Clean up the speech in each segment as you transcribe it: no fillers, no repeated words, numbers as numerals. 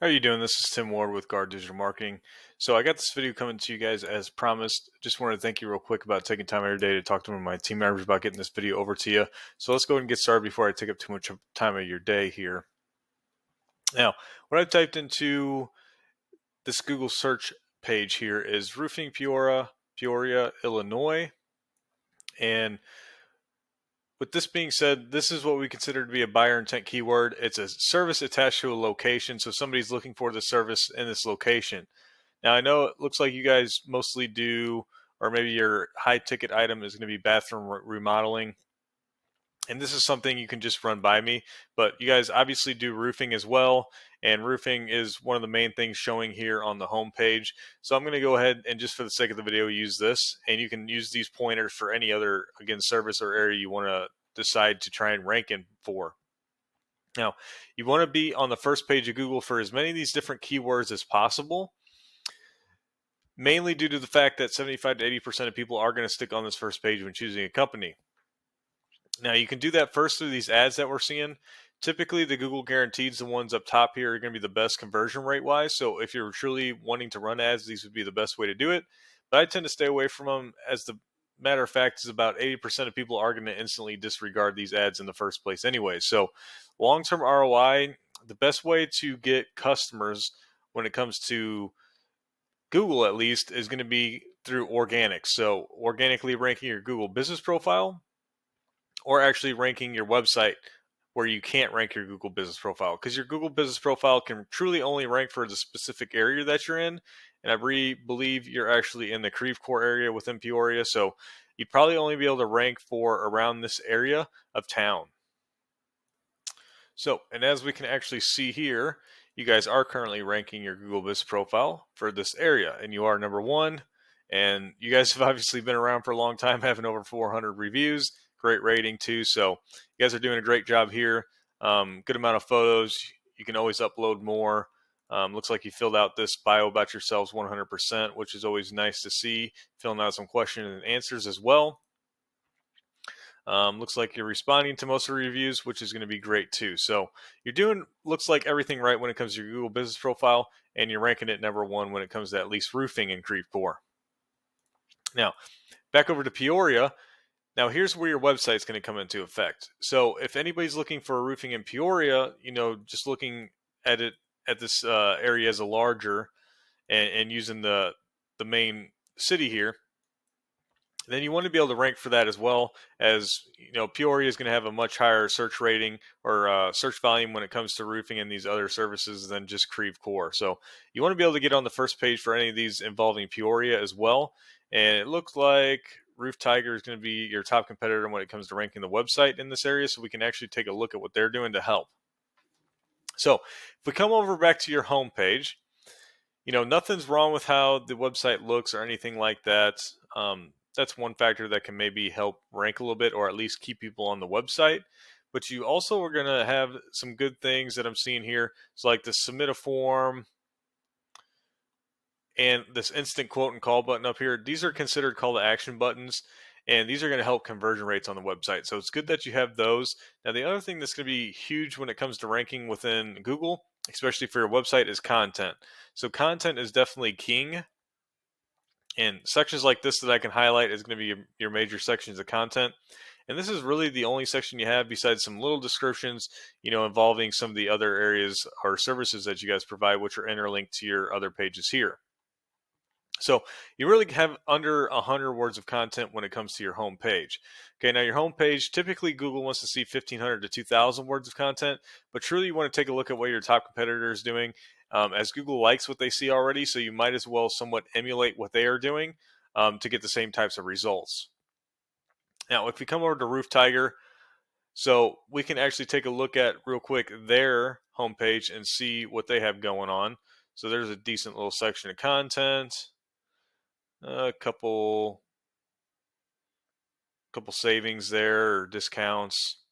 How are you doing? This is Tim Ward with Guard Digital Marketing. So I got this video coming to you guys as promised. Just wanted to thank you real quick about taking time every day to talk to one of my team members about getting this video over to you. So let's go ahead and get started before I take up too much time of your day here. Now, what I typed into this Google search page here is roofing Peoria, Illinois. And with this being said, this is what we consider to be a buyer intent keyword. It's a service attached to a location. So somebody's looking for the service in this location. Now, I know it looks like you guys mostly do, or maybe your high ticket item is going to be bathroom remodeling. And this is something you can just run by me, but you guys obviously do roofing as well. And roofing is one of the main things showing here on the home page. So I'm going to go ahead and just for the sake of the video, use this. And you can use these pointers for any other, again, service or area you want to decide to try and rank in for. Now, you want to be on the first page of Google for as many of these different keywords as possible, mainly due to the fact that 75 to 80% of people are going to stick on this first page when choosing a company. Now, you can do that first through these ads that we're seeing. Typically, the Google Guaranteeds, the ones up top here, are going to be the best conversion rate wise. So if you're truly wanting to run ads, these would be the best way to do it. But I tend to stay away from them. As the matter of fact, is about 80% of people are going to instantly disregard these ads in the first place anyway. So long-term ROI, the best way to get customers when it comes to Google, at least, is going to be through organic. So organically ranking your Google business profile, or actually ranking your website where you can't rank your Google business profile, because your Google business profile can truly only rank for the specific area that you're in. And I believe you're actually in the Creve Coeur area within Peoria. So you'd probably only be able to rank for around this area of town. So, and as we can actually see here, you guys are currently ranking your Google Business profile for this area, and you are number one. And you guys have obviously been around for a long time, having over 400 reviews, great rating too. So, you guys are doing a great job here. Good amount of photos. You can always upload more. Looks like you filled out this bio about yourselves 100%, which is always nice to see. Filling out some questions and answers as well. Looks like you're responding to most of the reviews, which is going to be great too. So you're doing, looks like everything right when it comes to your Google business profile, and you're ranking it number one when it comes to at least roofing in Creve Coeur. Now, back over to Peoria. Now, here's where your website's going to come into effect. So if anybody's looking for a roofing in Peoria, just looking at it at this area as a larger and using the main city here, then you want to be able to rank for that as well. As Peoria is going to have a much higher search rating or search volume when it comes to roofing and these other services than just Creve Coeur. So you want to be able to get on the first page for any of these involving Peoria as well. And it looks like Roof Tiger is going to be your top competitor when it comes to ranking the website in this area. So we can actually take a look at what they're doing to help. So if we come over back to your home page, nothing's wrong with how the website looks or anything like that. That's one factor that can maybe help rank a little bit or at least keep people on the website. But you also are going to have some good things that I'm seeing here. So like the submit a form and this instant quote and call button up here. These are considered call to action buttons, and these are going to help conversion rates on the website. So it's good that you have those. Now, the other thing that's going to be huge when it comes to ranking within Google, especially for your website, is content. So content is definitely king. And sections like this that I can highlight is going to be your major sections of content. And this is really the only section you have besides some little descriptions, involving some of the other areas or services that you guys provide, which are interlinked to your other pages here. So you really have under 100 words of content when it comes to your home page. Okay, now your home page, typically Google wants to see 1,500 to 2,000 words of content, but truly you want to take a look at what your top competitor is doing, as Google likes what they see already, so you might as well somewhat emulate what they are doing to get the same types of results. Now, if we come over to Roof Tiger, so we can actually take a look at real quick their homepage and see what they have going on. So there's a decent little section of content. A couple savings there or discounts,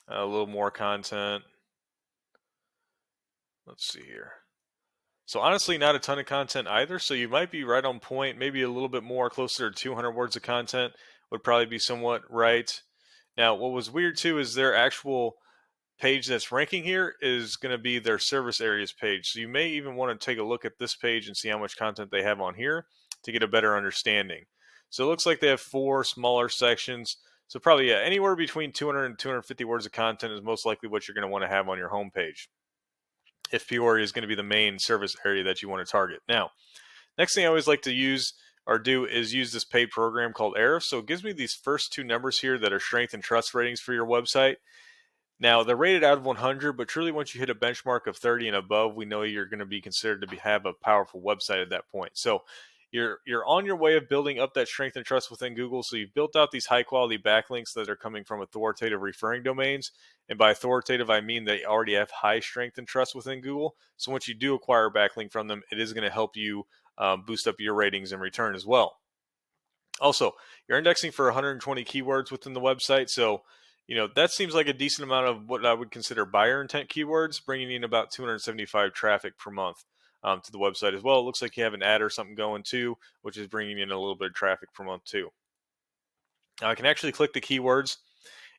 a little more content. Let's see here. So honestly, not a ton of content either. So you might be right on point. Maybe a little bit more, closer to 200 words of content would probably be somewhat right. Now, what was weird too is their actual page that's ranking here is going to be their service areas page. So you may even want to take a look at this page and see how much content they have on here to get a better understanding. So it looks like they have 4 smaller sections. So probably anywhere between 200 and 250 words of content is most likely what you're going to want to have on your homepage if Peoria is going to be the main service area that you want to target. Now, next thing I always like to use or do is use this paid program called Ahrefs. So it gives me these first 2 numbers here that are strength and trust ratings for your website. Now, they're rated out of 100, but truly once you hit a benchmark of 30 and above, we know you're going to be considered to have a powerful website at that point. So you're on your way of building up that strength and trust within Google. So you've built out these high quality backlinks that are coming from authoritative referring domains. And by authoritative, I mean they already have high strength and trust within Google. So once you do acquire a backlink from them, it is going to help you boost up your ratings in return as well. Also, you're indexing for 120 keywords within the website. So, that seems like a decent amount of what I would consider buyer intent keywords, bringing in about 275 traffic per month to the website as well. It looks like you have an ad or something going too, which is bringing in a little bit of traffic per month too. Now, I can actually click the keywords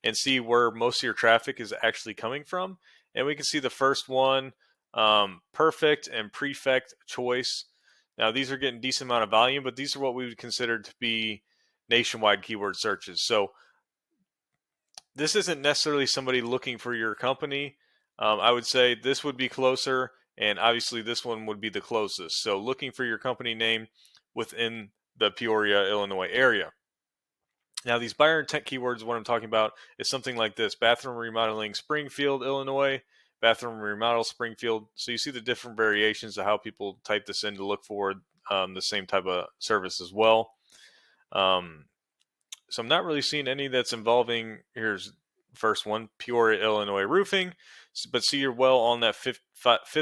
and see where most of your traffic is actually coming from. And we can see the first one, perfect and prefect choice. Now, these are getting decent amount of volume, but these are what we would consider to be nationwide keyword searches. So this isn't necessarily somebody looking for your company. I would say this would be closer, and obviously this one would be the closest. So looking for your company name within the Peoria, Illinois area. Now, these buyer intent keywords, what I'm talking about is something like this: bathroom remodeling, Springfield, Illinois, bathroom remodel, Springfield. So you see the different variations of how people type this in to look for the same type of service as well. So I'm not really seeing any that's involving, here's first one, Peoria, Illinois roofing, but see you're well on that fifth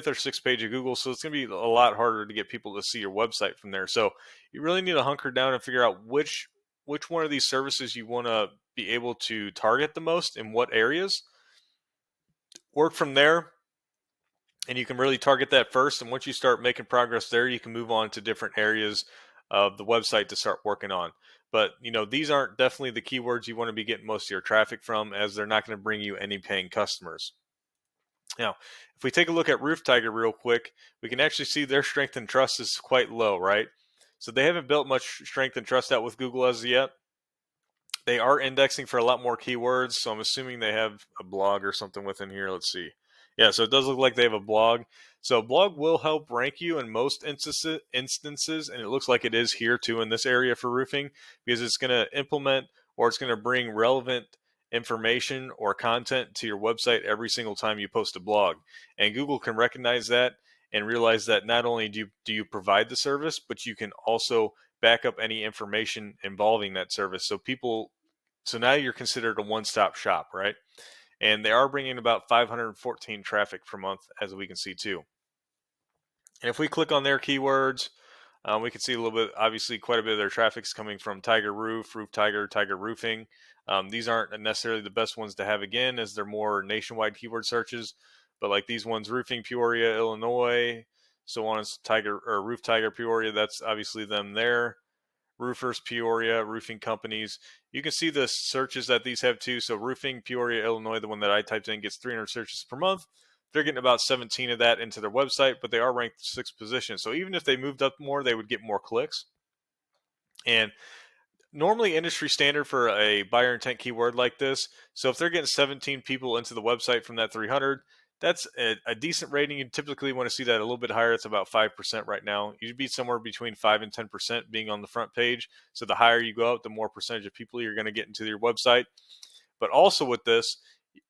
or sixth page of Google. So it's going to be a lot harder to get people to see your website from there. So you really need to hunker down and figure out which one of these services you want to be able to target the most in what areas. Work from there, and you can really target that first. And once you start making progress there, you can move on to different areas of the website to start working on. But these aren't definitely the keywords you want to be getting most of your traffic from, as they're not going to bring you any paying customers. Now, if we take a look at Roof Tiger real quick, we can actually see their strength and trust is quite low, right? So they haven't built much strength and trust out with Google as of yet. They are indexing for a lot more keywords, so I'm assuming they have a blog or something within here. Let's see. Yeah, so it does look like they have a blog. So a blog will help rank you in most instances, and it looks like it is here too in this area for roofing, because it's going to implement, or it's going to bring relevant information or content to your website every single time you post a blog. And Google can recognize that and realize that not only do you provide the service, but you can also back up any information involving that service. So now you're considered a one-stop shop, right? And they are bringing about 514 traffic per month, as we can see too. And if we click on their keywords, we can see a little bit, obviously quite a bit of their traffic is coming from Tiger Roof, Roof Tiger, Tiger Roofing. These aren't necessarily the best ones to have again, as they're more nationwide keyword searches. But like these ones, Roofing Peoria, Illinois, so on, as Tiger or Roof Tiger Peoria, that's obviously them there. Roofers Peoria, roofing companies. You can see the searches that these have too. So Roofing Peoria, Illinois, the one that I typed in, gets 300 searches per month. They're getting about 17 of that into their website, but they are ranked 6th position. So even if they moved up more, they would get more clicks. And normally industry standard for a buyer intent keyword like this. So if they're getting 17 people into the website from that 300, that's a decent rating. You typically want to see that a little bit higher. It's about 5% right now. You'd be somewhere between 5 and 10% being on the front page. So the higher you go up, the more percentage of people you're going to get into your website. But also with this,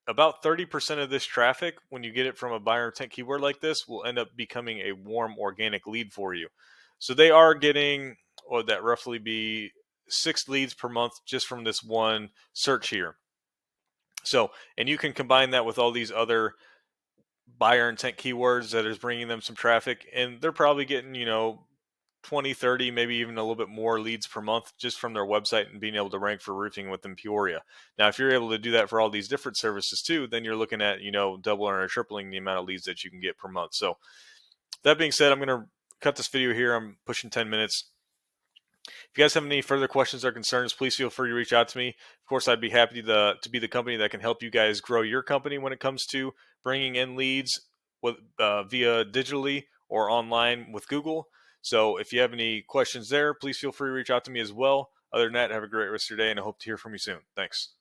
about 30% of this traffic, when you get it from a buyer intent keyword like this, will end up becoming a warm organic lead for you. So they are getting, what would that roughly be, 6 leads per month just from this one search here. So, and you can combine that with all these other buyer intent keywords that is bringing them some traffic, and they're probably getting 20, 30, maybe even a little bit more leads per month just from their website and being able to rank for roofing within Peoria. Now, if you're able to do that for all these different services too, then you're looking at doubling or tripling the amount of leads that you can get per month. So that being said, I'm going to cut this video here. I'm pushing 10 minutes. If you guys have any further questions or concerns, please feel free to reach out to me. Of course, I'd be happy to be the company that can help you guys grow your company when it comes to bringing in leads via digitally or online with Google. So if you have any questions there, please feel free to reach out to me as well. Other than that, have a great rest of your day, and I hope to hear from you soon. Thanks.